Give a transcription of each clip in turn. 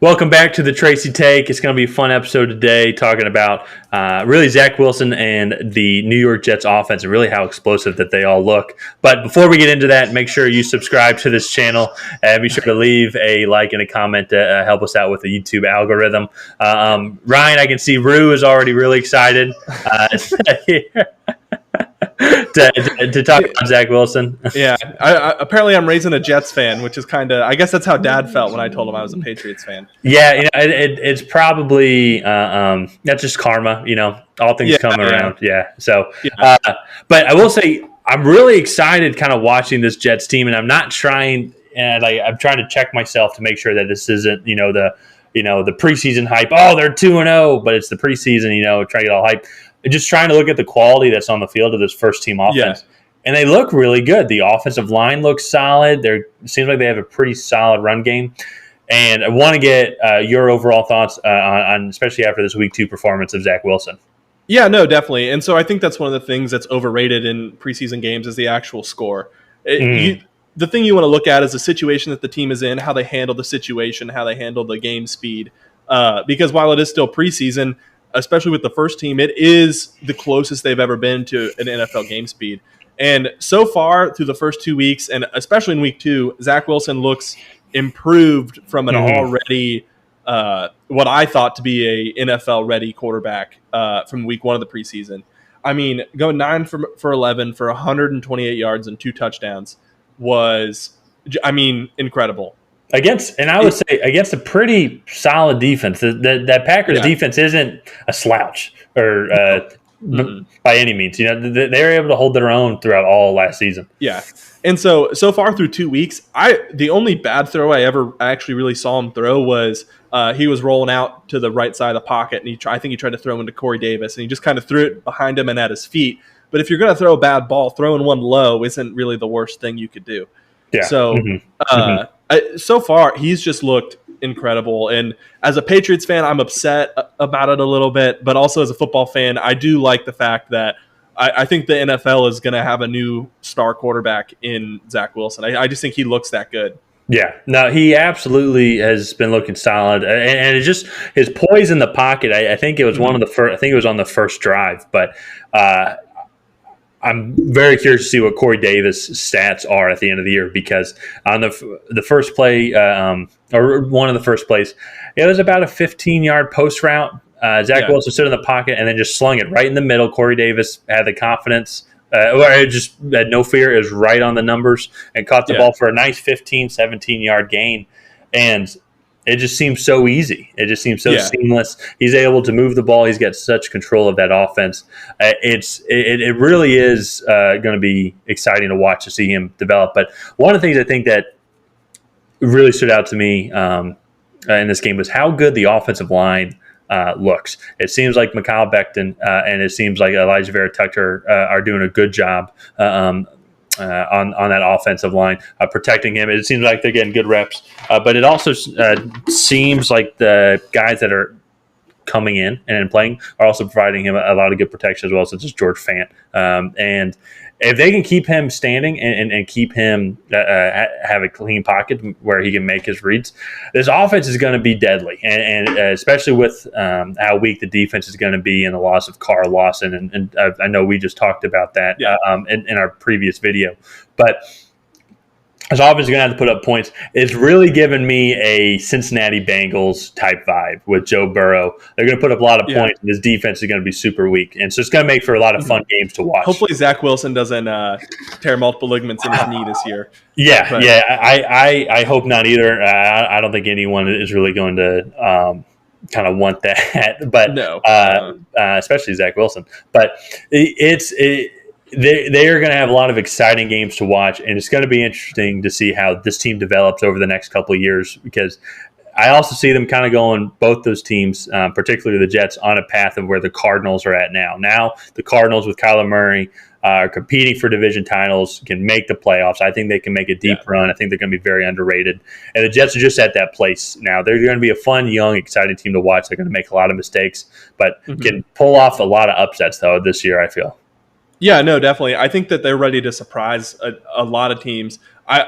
Welcome back to the Tracy Take. It's going to be a fun episode today talking about really Zach Wilson and the New York Jets offense and really how explosive that they all look. But before we get into that, make sure you subscribe to this channel and be sure to leave a like and a comment to help us out with the YouTube algorithm. Ryan, I can see Rue is already really excited to talk about Zach Wilson. Yeah, apparently I'm raising a Jets fan, which is kind of, I guess that's how Dad felt when I told him I was a Patriots fan. Yeah, it's probably that's just karma, all things come around. Yeah. So, but I will say I'm really excited kind of watching this Jets team, and I'm not trying, and I'm trying to check myself to make sure that this isn't, the preseason hype. Oh, they're 2-0, but it's the preseason, trying to get all hype. Just trying to look at the quality that's on the field of this first team offense. Yeah. And they look really good. The offensive line looks solid. It seems like they have a pretty solid run game. And I want to get your overall thoughts on especially after this week 2 performance of Zach Wilson. Yeah, no, definitely. And so I think that's one of the things that's overrated in preseason games is the actual score. The thing you want to look at is the situation that the team is in, how they handle the situation, how they handle the game speed. Because while it is still preseason, especially with the first team, it is the closest they've ever been to an NFL game speed. And so far through the first 2 weeks, and especially in week 2, Zach Wilson looks improved from an already what I thought to be a NFL-ready quarterback from week 1 of the preseason. I mean, going 9 for 11 for 128 yards and 2 touchdowns was, incredible. Against a pretty solid defense. That Packers defense isn't a slouch or by any means. They were able to hold their own throughout all last season. Yeah, and so far through 2 weeks, the only bad throw I actually really saw him throw was he was rolling out to the right side of the pocket, and I think he tried to throw into Corey Davis, and he just kind of threw it behind him and at his feet. But if you're going to throw a bad ball, throwing one low isn't really the worst thing you could do. Yeah. So so far, he's just looked incredible. And as a Patriots fan, I'm upset about it a little bit. But also as a football fan, I do like the fact that I think the NFL is going to have a new star quarterback in Zach Wilson. I just think he looks that good. Yeah, no, he absolutely has been looking solid, and it's just his poise in the pocket. I think it was one of the first. I think it was on the first drive, but I'm very curious to see what Corey Davis' stats are at the end of the year, because on the first play, or one of the first plays, it was about a 15-yard post route. Zach Wilson stood in the pocket and then just slung it right in the middle. Corey Davis had the confidence, or just had no fear. It was right on the numbers and caught the ball for a nice 15, 17-yard gain. And it just seems so easy. It just seems so seamless. He's able to move the ball. He's got such control of that offense. It really is going to be exciting to watch to see him develop. But one of the things I think that really stood out to me in this game was how good the offensive line looks. It seems like Mikhail Becton and it seems like Elijah Vera Tucker are doing a good job on that offensive line, protecting him. It seems like they're getting good reps, but it also seems like the guys that are coming in and playing are also providing him a lot of good protection as well, such as George Fant. And if they can keep him standing and keep him have a clean pocket where he can make his reads, this offense is going to be deadly. And especially with how weak the defense is going to be and the loss of Carl Lawson. And I know we just talked about that in our previous video. But this offense is going to have to put up points. It's really given me a Cincinnati Bengals type vibe with Joe Burrow. They're going to put up a lot of points, and this defense is going to be super weak. And so it's going to make for a lot of fun games to watch. Hopefully Zach Wilson doesn't tear multiple ligaments in his knee this year. I hope not either. I don't think anyone is really going to kind of want that. But no, especially Zach Wilson. But they are going to have a lot of exciting games to watch, and it's going to be interesting to see how this team develops over the next couple of years, because I also see them kind of going, both those teams, particularly the Jets, on a path of where the Cardinals are at now. Now the Cardinals with Kyler Murray are competing for division titles, can make the playoffs. I think they can make a deep run. I think they're going to be very underrated. And the Jets are just at that place now. They're going to be a fun, young, exciting team to watch. They're going to make a lot of mistakes, but can pull off a lot of upsets, though, this year, I feel. Yeah, no, definitely. I think that they're ready to surprise a lot of teams. I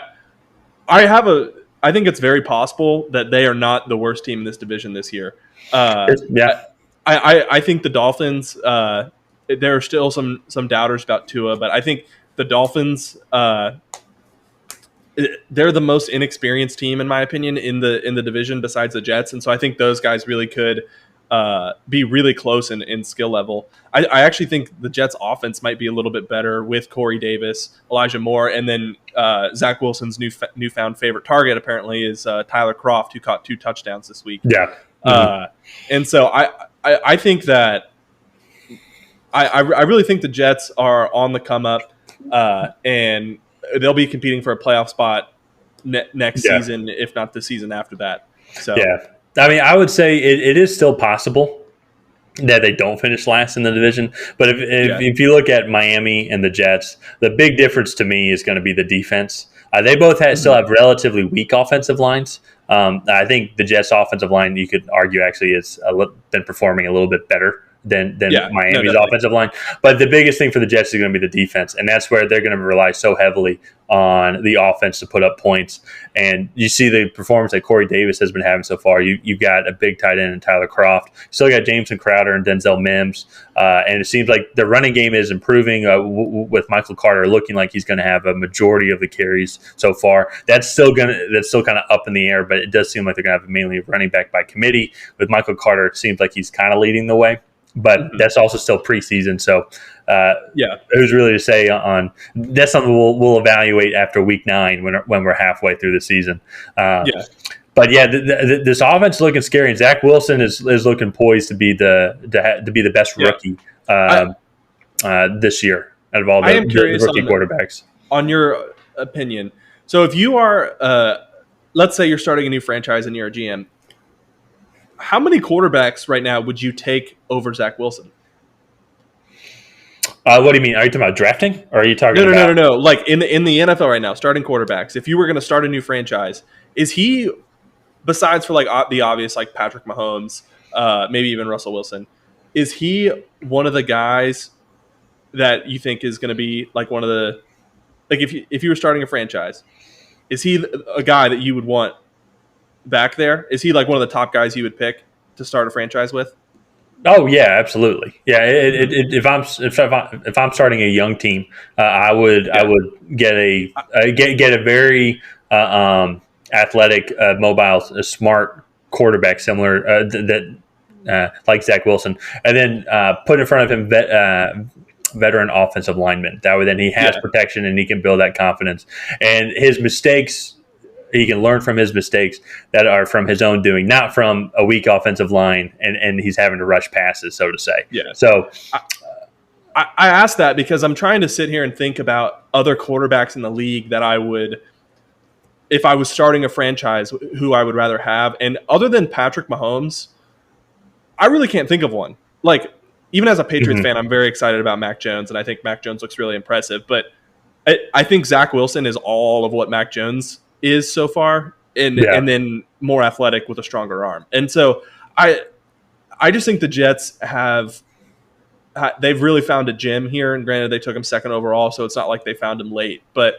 I think it's very possible that they are not the worst team in this division this year. Yeah. I think the Dolphins. There are still some doubters about Tua, but I think the Dolphins. They're the most inexperienced team, in my opinion, in the division besides the Jets, and so I think those guys really could be really close in skill level. I actually think the Jets' offense might be a little bit better with Corey Davis, Elijah Moore, and then Zach Wilson's newfound favorite target apparently is Tyler Kroft, who caught 2 touchdowns this week. Yeah, and so I think that I really think the Jets are on the come up, and they'll be competing for a playoff spot next season, if not the season after that. So I mean, I would say it is still possible that they don't finish last in the division. But if you look at Miami and the Jets, the big difference to me is going to be the defense. They both still have relatively weak offensive lines. I think the Jets' offensive line, you could argue, actually has been performing a little bit better than Miami's offensive line. But the biggest thing for the Jets is going to be the defense, and that's where they're going to rely so heavily on the offense to put up points. And you see the performance that Corey Davis has been having so far. You've got a big tight end in Tyler Kroft. You still got Jameson Crowder and Denzel Mims. And it seems like the running game is improving with Michael Carter looking like he's going to have a majority of the carries so far. That's still kind of up in the air, but it does seem like they're going to have mainly a running back by committee. With Michael Carter, it seems like he's kind of leading the way. But that's also still preseason, so who's really to say on that's something we'll evaluate after week 9 when we're halfway through the season. But this offense is looking scary, and Zach Wilson is looking poised to be the best rookie this year out of all the rookie quarterbacks. On your opinion, so if you are, let's say you're starting a new franchise and you're a GM. How many quarterbacks right now would you take over Zach Wilson? What do you mean? Are you talking about drafting, or are you talking about No. Like in the NFL right now, starting quarterbacks. If you were going to start a new franchise, is he, besides for like the obvious like Patrick Mahomes, maybe even Russell Wilson, is he one of the guys that you think is going to be like one of the, like if you were starting a franchise, is he a guy that you would want back there? Is he like one of the top guys you would pick to start a franchise with? Oh yeah, absolutely. Yeah, if I'm starting a young team, I would get a very athletic, mobile, smart quarterback similar that like Zach Wilson, and then put in front of him veteran offensive lineman. That way, then he has protection and he can build that confidence. And his mistakes, he can learn from his mistakes that are from his own doing, not from a weak offensive line and he's having to rush passes, so to say. Yeah. So I asked that because I'm trying to sit here and think about other quarterbacks in the league that I would, if I was starting a franchise, who I would rather have. And other than Patrick Mahomes, I really can't think of one. Like, even as a Patriots fan, I'm very excited about Mac Jones, and I think Mac Jones looks really impressive. But I think Zach Wilson is all of what Mac Jones is so far, and then more athletic with a stronger arm. And so I just think the Jets they've really found a gem here. And granted, they took him 2nd overall, so it's not like they found him late. But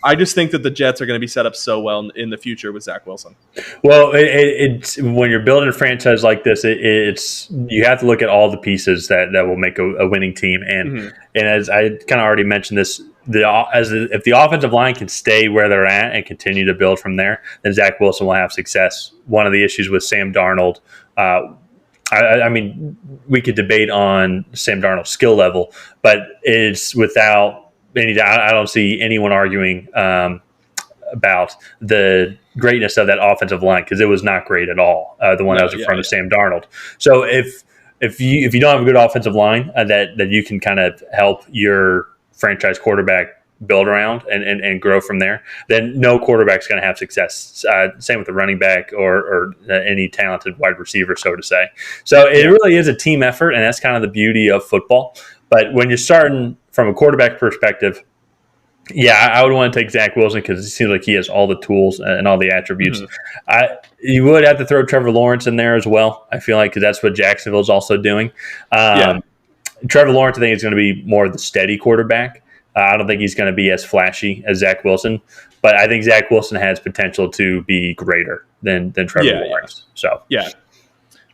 I just think that the Jets are going to be set up so well in the future with Zach Wilson. Well, it's when you're building a franchise like this, it's you have to look at all the pieces that will make a winning team. And as I kind of already mentioned this, if the offensive line can stay where they're at and continue to build from there, then Zach Wilson will have success. One of the issues with Sam Darnold, I mean, we could debate on Sam Darnold's skill level, but it's without any. I don't see anyone arguing about the greatness of that offensive line, because it was not great at all. The one that was in front of Sam Darnold. So if you don't have a good offensive line that you can kind of help your franchise quarterback build around and grow from there, then no quarterback's going to have success. Same with the running back or any talented wide receiver, so to say. So it really is a team effort, and that's kind of the beauty of football. But when you're starting from a quarterback perspective, I would want to take Zach Wilson because it seems like he has all the tools and all the attributes. You would have to throw Trevor Lawrence in there as well, I feel like, because that's what Jacksonville's also doing. Trevor Lawrence, I think, is going to be more of the steady quarterback. I don't think he's going to be as flashy as Zach Wilson, but I think Zach Wilson has potential to be greater than Trevor Lawrence. So yeah.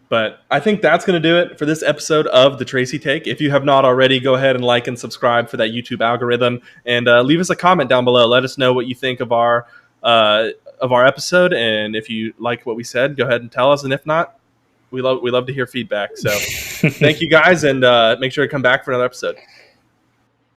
But I think that's going to do it for this episode of the Tracy Take. If you have not already, go ahead and like and subscribe for that YouTube algorithm, and leave us a comment down below. Let us know what you think of our episode, and if you like what we said, go ahead and tell us. And if not, we love to hear feedback. So thank you guys, and make sure to come back for another episode.